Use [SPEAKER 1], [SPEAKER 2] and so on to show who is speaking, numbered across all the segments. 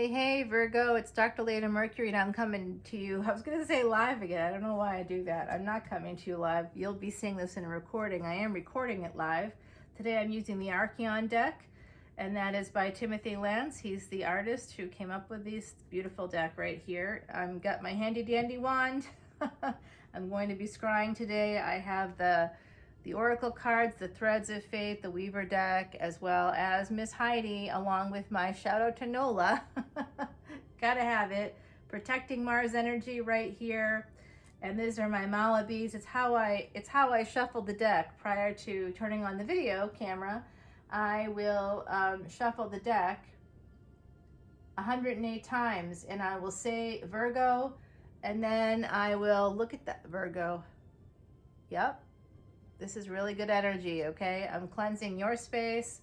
[SPEAKER 1] Hey, Virgo, it's Dr. Leona Mercury, and I'm coming to you. I was going to say live again. I don't know why I do that. I'm not coming to you live. You'll be seeing this in a recording. I am recording it live. Today I'm using the Archeon deck, and that is by Timothy Lance. He's the artist who came up with this beautiful deck right here. I've got my handy dandy wand. I'm going to be scrying today. I have the Oracle cards, the Threads of Fate, the Weaver deck, as well as Miss Heidi, along with my shout out to Nola. Gotta have it. Protecting Mars energy right here. And these are my mala beads. It's how I shuffle the deck prior to turning on the video camera. I will shuffle the deck 108 times, and I will say Virgo, and then I will look at that Virgo. Yep. This is really good energy, okay? I'm cleansing your space.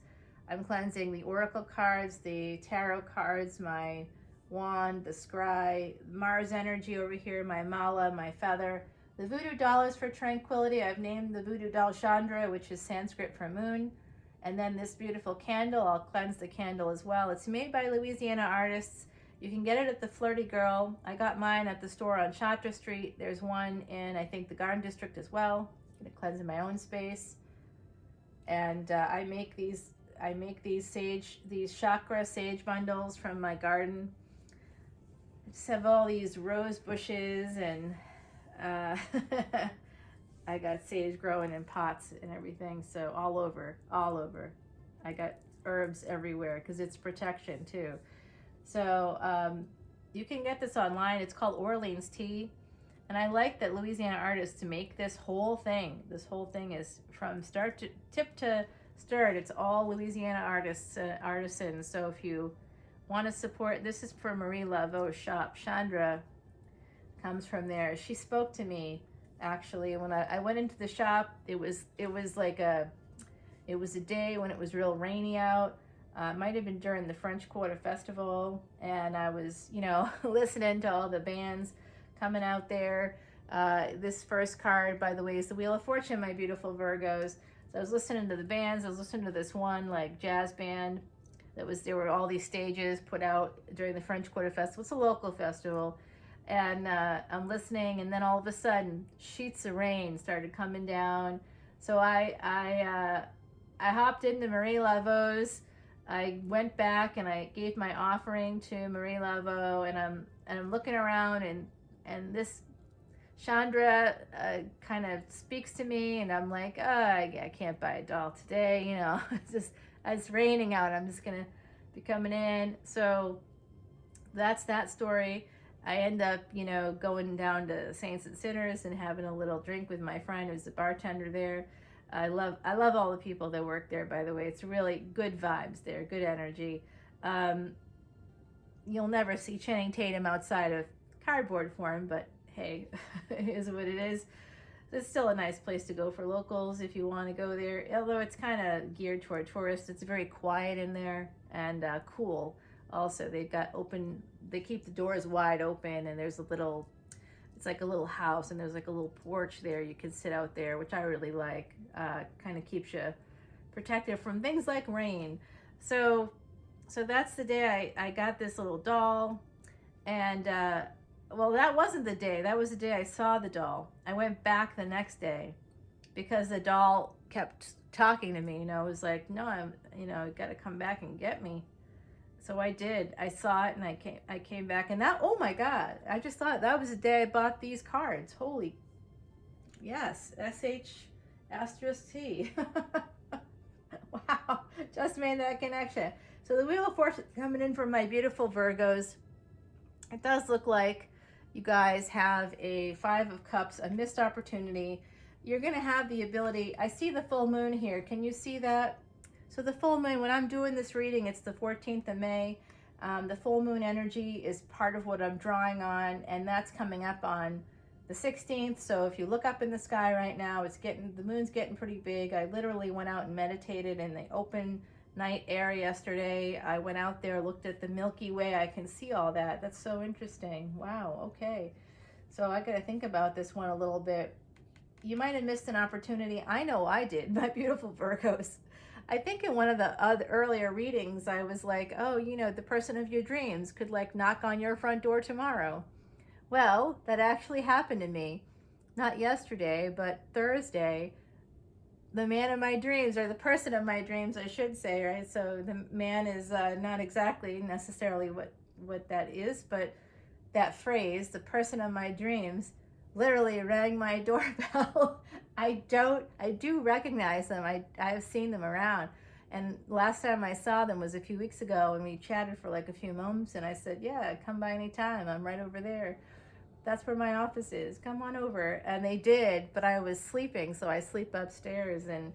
[SPEAKER 1] I'm cleansing the Oracle cards, the Tarot cards, my wand, the scry, Mars energy over here, my mala, my feather. The voodoo doll is for tranquility. I've named the voodoo doll Chandra, which is Sanskrit for moon. And then this beautiful candle, I'll cleanse the candle as well. It's made by Louisiana artists. You can get it at the Flirty Girl. I got mine at the store on Chatra Street. There's one in, I think, the Garden District as well. I'm gonna cleanse in my own space, and I make these chakra sage bundles from my garden. I just have all these rose bushes, and I got sage growing in pots and everything, so all over. I got herbs everywhere because it's protection too. So you can get this online. It's called Orleans tea. And I like that Louisiana artists to make this whole thing. This whole thing is from tip to start. It's all Louisiana artists, artisans. So if you want to support, this is for Marie Laveau's shop. Chandra comes from there. She spoke to me actually when I went into the shop. It was like a day when it was real rainy out. Might have been during the French Quarter Festival, and I was, listening to all the bands coming out there. This first card, by the way, is the Wheel of Fortune, my beautiful Virgos. So I was listening to the bands. I was listening to this one like jazz band there were all these stages put out during the French Quarter Festival. It's a local festival. And I'm listening, and then all of a sudden sheets of rain started coming down. So I hopped into Marie Laveau's. I went back and I gave my offering to Marie Laveau, and I'm looking around, and this Chandra kind of speaks to me, and I'm like, I can't buy a doll today, it's raining out. I'm just gonna be coming in. So that's that story. I end up, going down to Saints and Sinners and having a little drink with my friend who's the bartender there. I love all the people that work there, by the way. It's really good vibes there, good energy. You'll never see Channing Tatum outside of cardboard form, but hey, it is what it is. It's still a nice place to go for locals if you want to go there, although it's kind of geared toward tourists. It's very quiet in there, and cool. Also, they keep the doors wide open, and there's it's like a little house, and there's like a little porch there. You can sit out there, which I really like. Kind of keeps you protected from things like rain. So that's the day I got this little doll. And well, that wasn't the day. That was the day I saw the doll. I went back the next day because the doll kept talking to me. It was like, no, you got to come back and get me. So I did. I saw it, and I came back, and that, oh my God, I just thought that was the day I bought these cards. Holy, yes, SH*T. Wow, just made that connection. So the Wheel of Fortune coming in from my beautiful Virgos. It does look like you guys have a 5 of Cups, a missed opportunity. You're going to have the ability, I see the full moon here. Can you see that? So the full moon, when I'm doing this reading, it's the 14th of May. The full moon energy is part of what I'm drawing on, and that's coming up on the 16th. So if you look up in the sky right now, the moon's getting pretty big. I literally went out and meditated in the open night air yesterday. I went out there, looked at the Milky Way. I can see all that. That's so interesting. Wow, okay. So I got to think about this one a little bit. You might have missed an opportunity. I know I did, my beautiful Virgos. I think in one of the earlier readings, I was like, oh, you know, the person of your dreams could like knock on your front door tomorrow. Well, that actually happened to me. Not yesterday, but Thursday. The man of my dreams, or the person of my dreams, I should say, right? So the man is not exactly necessarily what that is, but that phrase, the person of my dreams, literally rang my doorbell. I do recognize them. I've seen them around. And last time I saw them was a few weeks ago, and we chatted for like a few moments, and I said, yeah, come by anytime. I'm right over there. That's where my office is. Come on over. And they did, but I was sleeping, so I sleep upstairs. And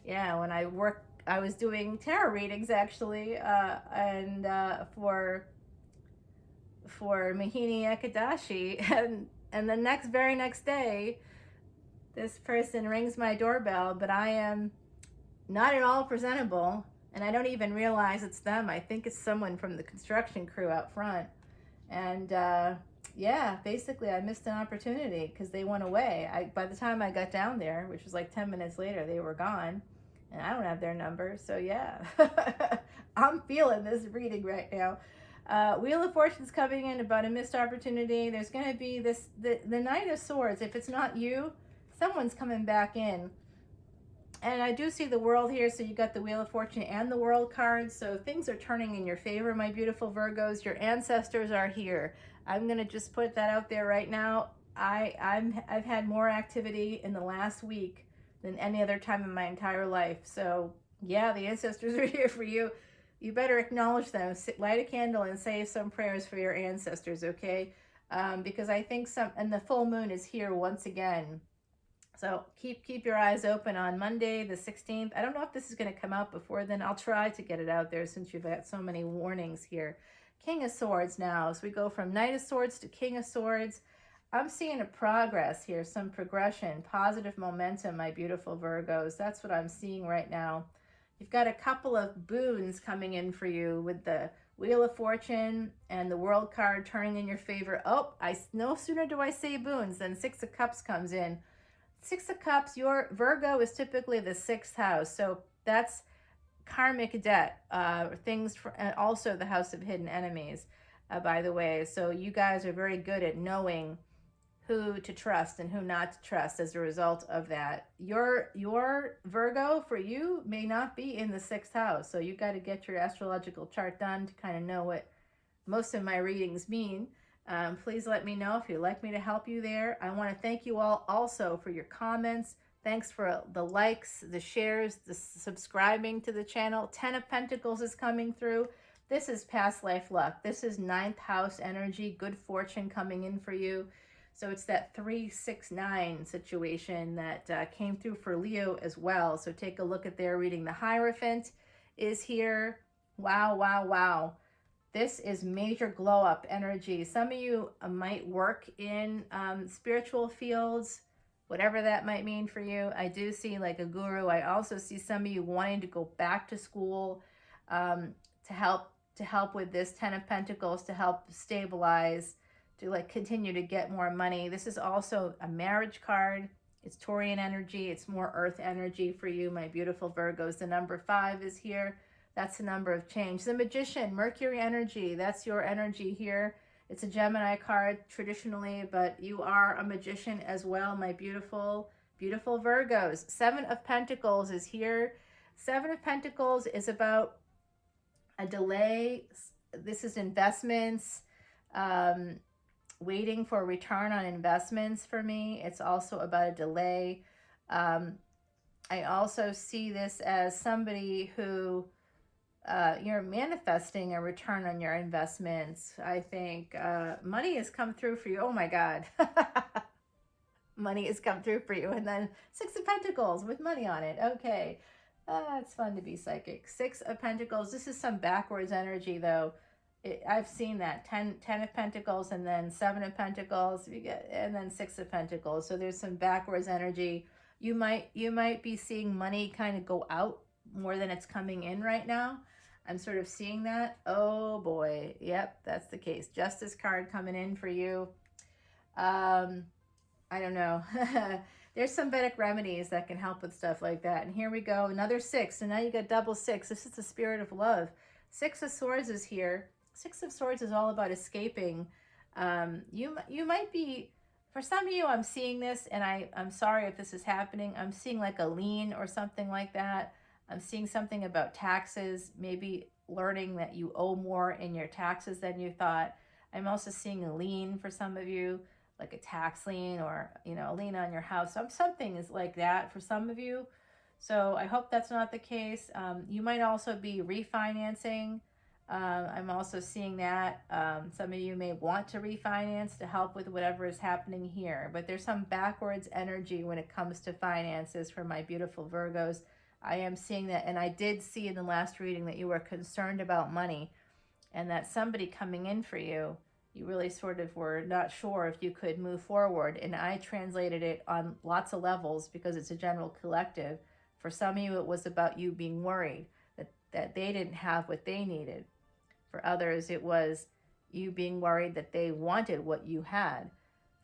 [SPEAKER 1] yeah, when I work, I was doing tarot readings actually, and for Mahini Ekadashi, and the very next day, this person rings my doorbell, but I am not at all presentable, and I don't even realize it's them. I think it's someone from the construction crew out front, and yeah, basically I missed an opportunity because they went away. By the time I got down there, which was like 10 minutes later, they were gone, and I don't have their number, so yeah. I'm feeling this reading right now. Wheel of Fortune's coming in about a missed opportunity. There's going to be the Knight of Swords. If it's not you, someone's coming back in. And I do see the World here, so you got the Wheel of Fortune and the World card. So things are turning in your favor, my beautiful Virgos. Your ancestors are here. I'm going to just put that out there right now. I've had more activity in the last week than any other time in my entire life. So yeah, the ancestors are here for you. You better acknowledge them. Light a candle and say some prayers for your ancestors, okay? Because I think and the full moon is here once again. So keep your eyes open on Monday, the 16th. I don't know if this is going to come out before then. I'll try to get it out there since you've got so many warnings here. King of Swords now. So we go from Knight of Swords to King of Swords. I'm seeing a progress here, some progression, positive momentum, my beautiful Virgos. That's what I'm seeing right now. You've got a couple of boons coming in for you with the Wheel of Fortune and the World card turning in your favor. Oh, no sooner do I say boons than Six of Cups comes in. Six of Cups, your Virgo is typically the 6th house. So that's karmic debt, and also the House of Hidden Enemies, by the way. So you guys are very good at knowing who to trust and who not to trust as a result of that. Your Virgo, for you, may not be in the 6th house. So you got to get your astrological chart done to kind of know what most of my readings mean. Please let me know if you'd like me to help you there. I want to thank you all also for your comments. Thanks for the likes, the shares, the subscribing to the channel. 10 of Pentacles is coming through. This is past life luck. This is 9th house energy, good fortune coming in for you. So it's that 3-6-9 situation that came through for Leo as well. So take a look at their reading. The Hierophant is here. Wow, wow, wow. This is major glow up energy. Some of you might work in spiritual fields, whatever that might mean for you. I do see like a guru. I also see some of you wanting to go back to school to help with this 10 of Pentacles, to help stabilize, to like continue to get more money. This is also a marriage card. It's Taurian energy. It's more earth energy for you, my beautiful Virgos. The number 5 is here. That's the number of change. The Magician, Mercury energy. That's your energy here. It's a Gemini card traditionally, but you are a magician as well, my beautiful, beautiful Virgos. 7 of Pentacles is here. 7 of Pentacles is about a delay. This is investments, waiting for a return on investments for me. It's also about a delay. I also see this as somebody who you're manifesting a return on your investments. I think money has come through for you. Oh my God. Money has come through for you. And then 6 of Pentacles with money on it. Okay. It's fun to be psychic. 6 of Pentacles. This is some backwards energy though. I've seen that 10 of Pentacles and then 7 of Pentacles, and then 6 of Pentacles. So there's some backwards energy. You might be seeing money kind of go out more than it's coming in right now. I'm sort of seeing that. Oh boy. Yep, that's the case. Justice card coming in for you. I don't know. There's some Vedic remedies that can help with stuff like that. And here we go, another 6. And now you got double 6. This is the spirit of love. 6 of Swords is here. 6 of Swords is all about escaping. You might be, for some of you, I'm seeing this, and I'm sorry if this is happening. I'm seeing like a lien or something like that. I'm seeing something about taxes, maybe learning that you owe more in your taxes than you thought. I'm also seeing a lien for some of you, like a tax lien or, a lien on your house. Something is like that for some of you. So I hope that's not the case. You might also be refinancing. I'm also seeing that some of you may want to refinance to help with whatever is happening here. But there's some backwards energy when it comes to finances for my beautiful Virgos. I am seeing that, and I did see in the last reading that you were concerned about money and that somebody coming in for you, you really sort of were not sure if you could move forward. And I translated it on lots of levels because it's a general collective. For some of you, it was about you being worried that they didn't have what they needed. For others, it was you being worried that they wanted what you had.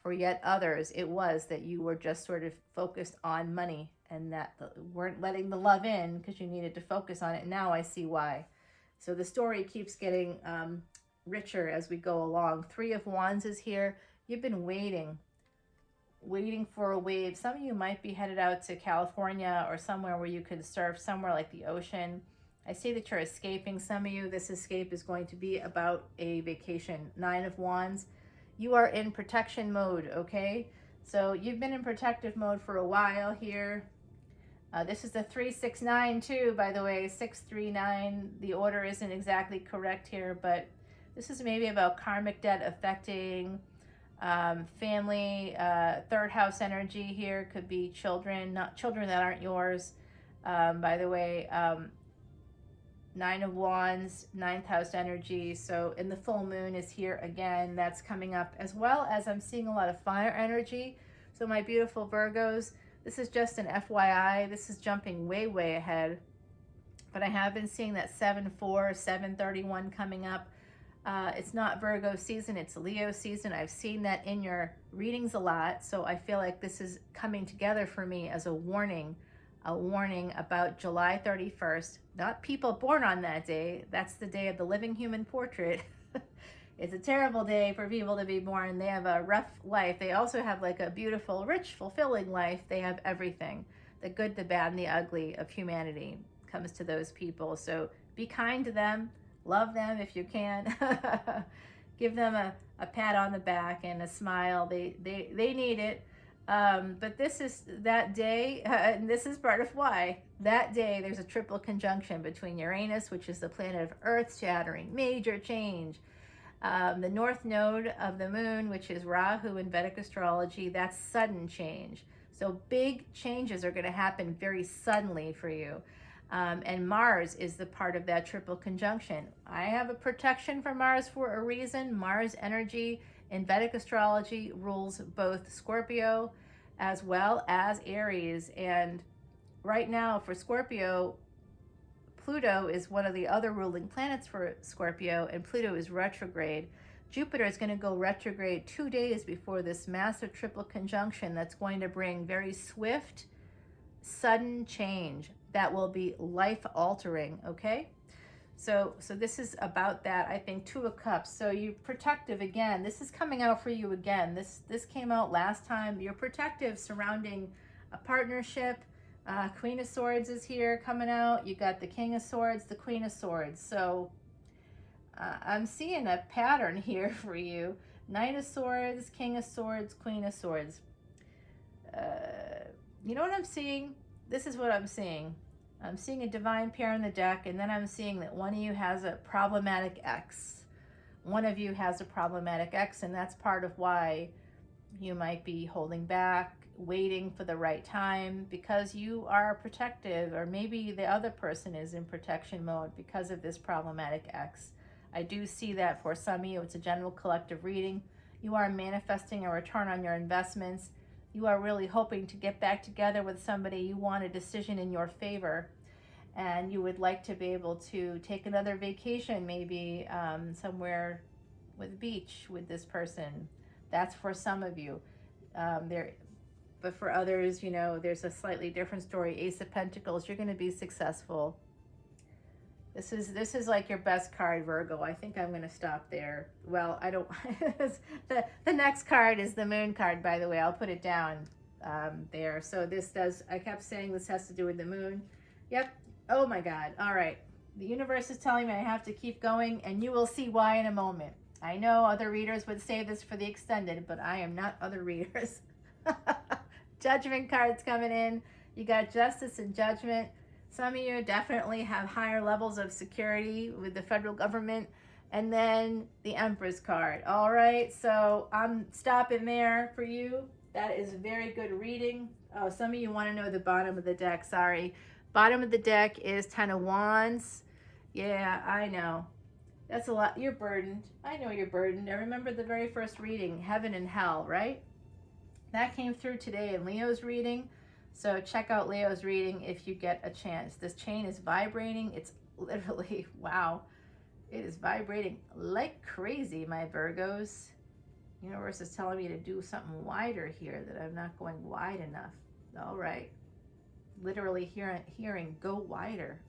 [SPEAKER 1] For yet others, it was that you were just sort of focused on money and that weren't letting the love in because you needed to focus on it. Now I see why. So the story keeps getting richer as we go along. 3 of Wands is here. You've been waiting for a wave. Some of you might be headed out to California or somewhere where you can surf, somewhere like the ocean. I see that you're escaping. Some of you, this escape is going to be about a vacation. 9 of Wands. You are in protection mode, okay? So you've been in protective mode for a while here. This is the 369 too, by the way, 639. The order isn't exactly correct here, but this is maybe about karmic debt affecting family, 3rd house energy here. Could be children, not children that aren't yours. By the way, 9 of Wands, 9th house energy. So, and the full moon is here again. That's coming up, as well as I'm seeing a lot of fire energy. So my beautiful Virgos, this is just an FYI. This is jumping way, way ahead. But I have been seeing that 7/4, 7/31 coming up. It's not Virgo season, it's Leo season. I've seen that in your readings a lot. So I feel like this is coming together for me as a warning about July 31st. Not people born on that day. That's the day of the living human portrait. It's a terrible day for people to be born. They have a rough life. They also have like a beautiful, rich, fulfilling life. They have everything. The good, the bad, and the ugly of humanity comes to those people. So be kind to them. Love them if you can. Give them a pat on the back and a smile. They need it. But this is that day, and this is part of why. That day, there's a triple conjunction between Uranus, which is the planet of earth-shattering, major change. The north node of the moon, which is Rahu in Vedic astrology, that's sudden change. So big changes are going to happen very suddenly for you. And Mars is the part of that triple conjunction. I have a protection for Mars for a reason. Mars energy in Vedic astrology rules both Scorpio as well as Aries. And right now for Scorpio, Pluto is one of the other ruling planets for Scorpio, and Pluto is retrograde. Jupiter is going to go retrograde 2 days before this massive triple conjunction that's going to bring very swift, sudden change that will be life-altering, okay? So this is about that, I think. 2 of Cups. So you're protective again. This is coming out for you again. This came out last time. You're protective surrounding a partnership. Queen of Swords is here coming out. You got the King of Swords, the Queen of Swords. So I'm seeing a pattern here for you. Knight of Swords, King of Swords, Queen of Swords. You know what I'm seeing? This is what I'm seeing. I'm seeing a divine pair in the deck, and then I'm seeing that one of you has a problematic ex. One of you has a problematic ex, and that's part of why you might be holding back, waiting for the right time, because you are protective, or maybe the other person is in protection mode because of this problematic ex. I do see that for some of you. It's a general collective reading. You are manifesting a return on your investments. You are really hoping to get back together with somebody. You want a decision in your favor, and you would like to be able to take another vacation, maybe somewhere with a beach with this person. That's for some of you. but for others, you know, there's a slightly different story. Ace of Pentacles, you're going to be successful. This is like your best card, Virgo. I think I'm going to stop there. Well, I don't. the next card is the Moon card, by the way. I'll put it down there. So this does. I kept saying this has to do with the Moon. Yep. Oh my God. All right. The universe is telling me I have to keep going, and you will see why in a moment. I know other readers would save this for the extended, but I am not other readers. Judgment cards coming in. You got Justice and Judgment. Some of you definitely have higher levels of security with the federal government. And then the Empress card. All right, so I'm stopping there for you. That is very good reading. Oh, some of you want to know the bottom of the deck. Sorry. Bottom of the deck is Ten of Wands. Yeah, I know. That's a lot. You're burdened. I know you're burdened. I remember the very first reading, Heaven and Hell, right? That came through today in Leo's reading. So check out Leo's reading if you get a chance. This chain is vibrating. It's literally, wow. It is vibrating like crazy, my Virgos. Universe is telling me to do something wider here, that I'm not going wide enough. All right. Literally hearing go wider.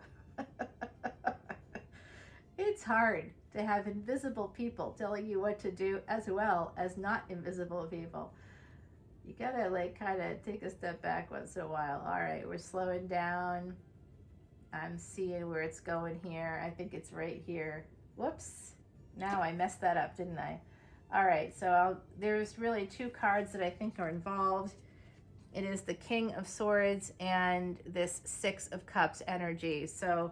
[SPEAKER 1] It's hard to have invisible people telling you what to do as well as not invisible people. You gotta like kind of take a step back once in a while. All right, we're slowing down. I'm seeing where it's going here. I think it's right here. Whoops. Now I messed that up, didn't I? All right, so there's really two cards that I think are involved. It is the King of Swords and this Six of Cups energy. So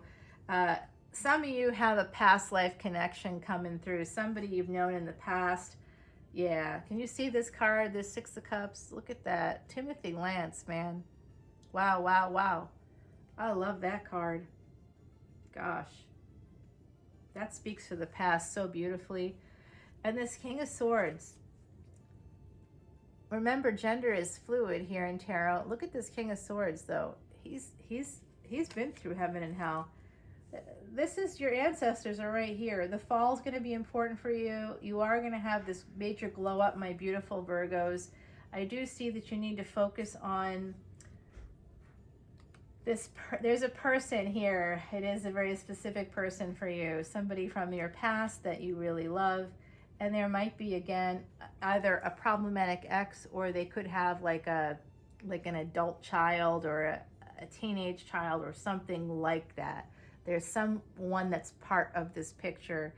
[SPEAKER 1] some of you have a past life connection coming through. Somebody you've known in the past. Yeah, can you see this card, this Six of Cups? Look at that. Timothy Lance, man. Wow, wow, wow. I love that card. Gosh. That speaks to the past so beautifully. And this King of Swords. Remember, gender is fluid here in tarot. Look at this King of Swords, though. He's been through heaven and hell. This is your ancestors are right here. The fall is going to be important for you. You are going to have this major glow up, my beautiful Virgos. I do see that you need to focus on this. There's a person here. It is a very specific person for you. Somebody from your past that you really love. And there might be, again, either a problematic ex, or they could have like an adult child or a teenage child or something like that. There's someone that's part of this picture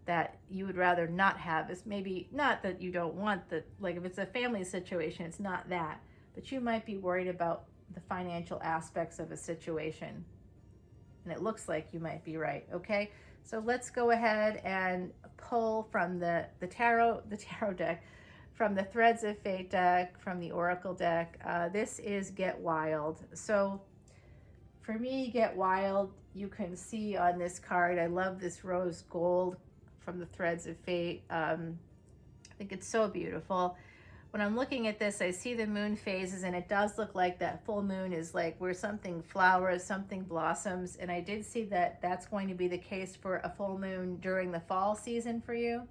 [SPEAKER 1] that you would rather not have. It's maybe not that you don't want the, like if it's a family situation, it's not that. But you might be worried about the financial aspects of a situation. And it looks like you might be right, okay? So let's go ahead and pull from the tarot deck, from the Threads of Fate deck, from the Oracle deck. This is Get Wild. So for me, Get Wild, you can see on this card, I love this rose gold from the Threads of Fate. I think it's so beautiful. When I'm looking at this, I see the moon phases, and it does look like that full moon is like where something flowers, something blossoms. And I did see that that's going to be the case for a full moon during the fall season for you.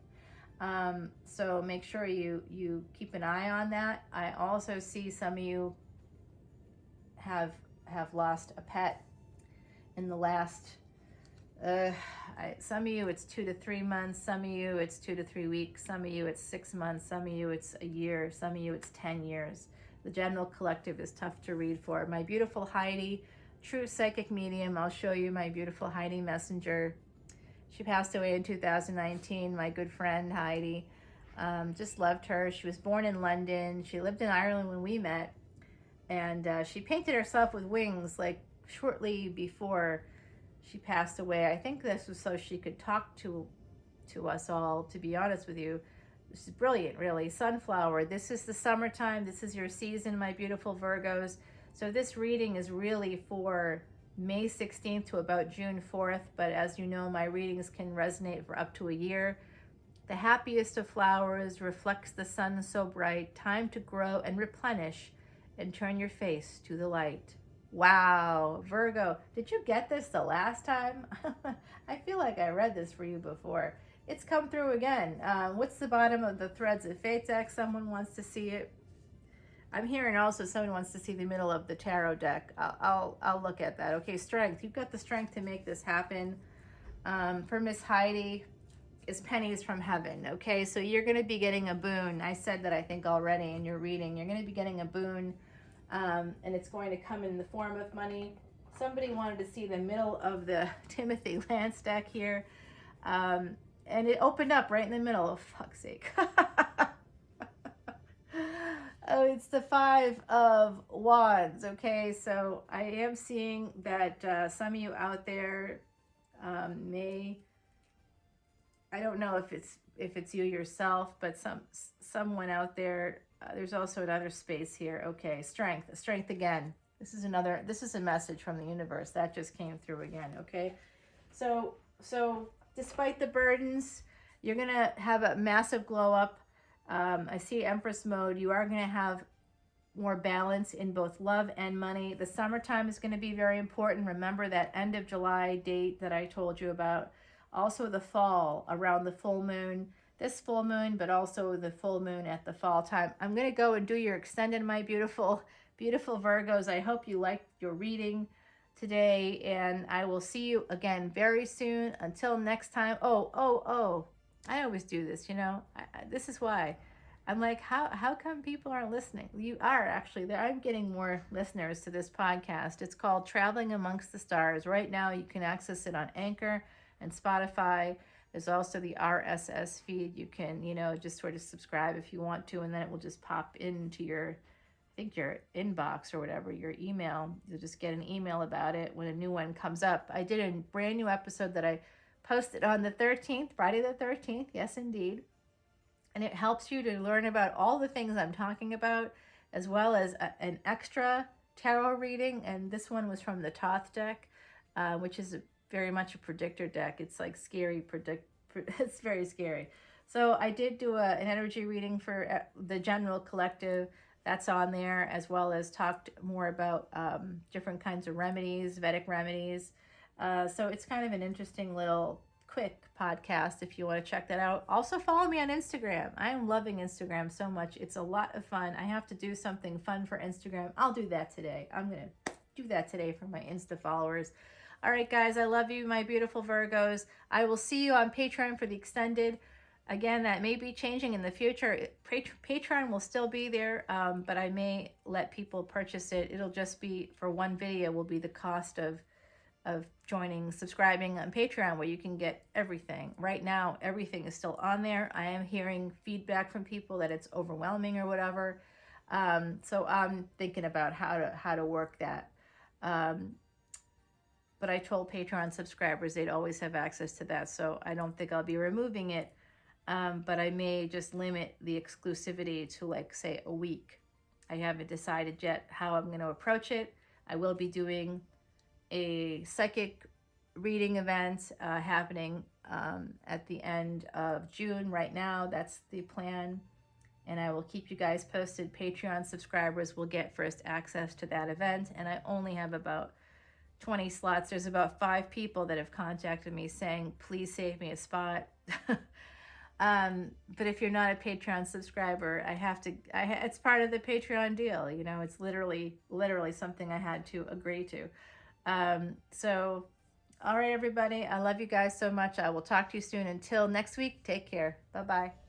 [SPEAKER 1] So make sure you keep an eye on that. I also see some of you have lost a pet in the last, some of you it's 2 to 3 months, some of you it's 2 to 3 weeks, some of you it's 6 months, some of you it's a year, some of you it's 10 years. The general collective is tough to read for. My beautiful Heidi, true psychic medium, I'll show you my beautiful Heidi Messenger. She passed away in 2019, my good friend Heidi. Just loved her. She was born in London. She lived in Ireland when we met. And she painted herself with wings like shortly before she passed away. I think this was so she could talk to us all, to be honest with you. This is brilliant, really. Sunflower, this is the summertime. This is your season, my beautiful Virgos. So this reading is really for May 16th to about June 4th. But as you know, my readings can resonate for up to a year. The happiest of flowers reflects the sun so bright. Time to grow and replenish and turn your face to the light. Wow, Virgo, did you get this the last time? I feel like I read this for you before. It's come through again. What's the bottom of the Threads of Fate deck? Someone wants to see it. I'm hearing also someone wants to see the middle of the tarot deck. I'll look at that. Okay, strength. You've got the strength to make this happen. For Miss Heidi, is pennies from heaven. Okay, so you're going to be getting a boon. I said that I think already in your reading. You're going to be getting a boon, and it's going to come in the form of money. Somebody wanted to see the middle of the Timothy Lance deck here, and it opened up right in the middle. Oh, fuck's sake. Oh, it's the 5 of Wands. Okay, so I am seeing that some of you out there may, I don't know if it's you yourself, but someone out there. There's also another space here. Okay, strength again. This is a message from the universe that just came through again. Okay, so despite the burdens, you're gonna have a massive glow up. I see Empress mode. You are going to have more balance in both love and money. The summertime is going to be very important. Remember that end of July date that I told you about. Also the fall, around the full moon, this full moon, but also the full moon at the fall time. I'm going to go and do your extended, my beautiful, beautiful Virgos. I hope you liked your reading today, and I will see you again very soon. Until next time. Oh. I always do this, you know. This is why. I'm like, how come people aren't listening? You are actually there. I'm getting more listeners to this podcast. It's called Traveling Amongst the Stars. Right now, you can access it on Anchor and Spotify. There's also the RSS feed. You can, you know, just sort of subscribe if you want to, and then it will just pop into your, I think your inbox or whatever, your email. You'll just get an email about it when a new one comes up. I did a brand new episode that I posted on the 13th, Friday the 13th. Yes, indeed. And it helps you to learn about all the things I'm talking about, as well as an extra tarot reading. And this one was from the Thoth deck, which is very much a predictor deck. It's like scary, it's very scary. So I did do an energy reading for the general collective. That's on there, as well as talked more about different kinds of remedies, Vedic remedies. So it's kind of an interesting little quick podcast if you want to check that out. Also follow me on Instagram. I am loving Instagram so much. It's a lot of fun. I have to do something fun for Instagram. I'll do that today. I'm going to do that today for my Insta followers. All right, guys, I love you, my beautiful Virgos. I will see you on Patreon for the extended. Again, that may be changing in the future. Patreon will still be there, but I may let people purchase it. It'll just be, for one video, will be the cost of subscribing on Patreon, where you can get everything. Right now, everything is still on there. I am hearing feedback from people that it's overwhelming or whatever. So I'm thinking about how to work that. But I told Patreon subscribers they'd always have access to that. So I don't think I'll be removing it. But I may just limit the exclusivity to, like, say, a week. I haven't decided yet how I'm going to approach it. I will be doing a psychic reading event happening at the end of June. Right now, that's the plan, and I will keep you guys posted. Patreon subscribers will get first access to that event, and I only have about 20 slots. There's about 5 people that have contacted me saying, please save me a spot. But if you're not a Patreon subscriber, it's part of the Patreon deal. You know, it's literally something I had to agree to. So, all right, everybody. I love you guys so much. I will talk to you soon. Until next week, take care. Bye-bye.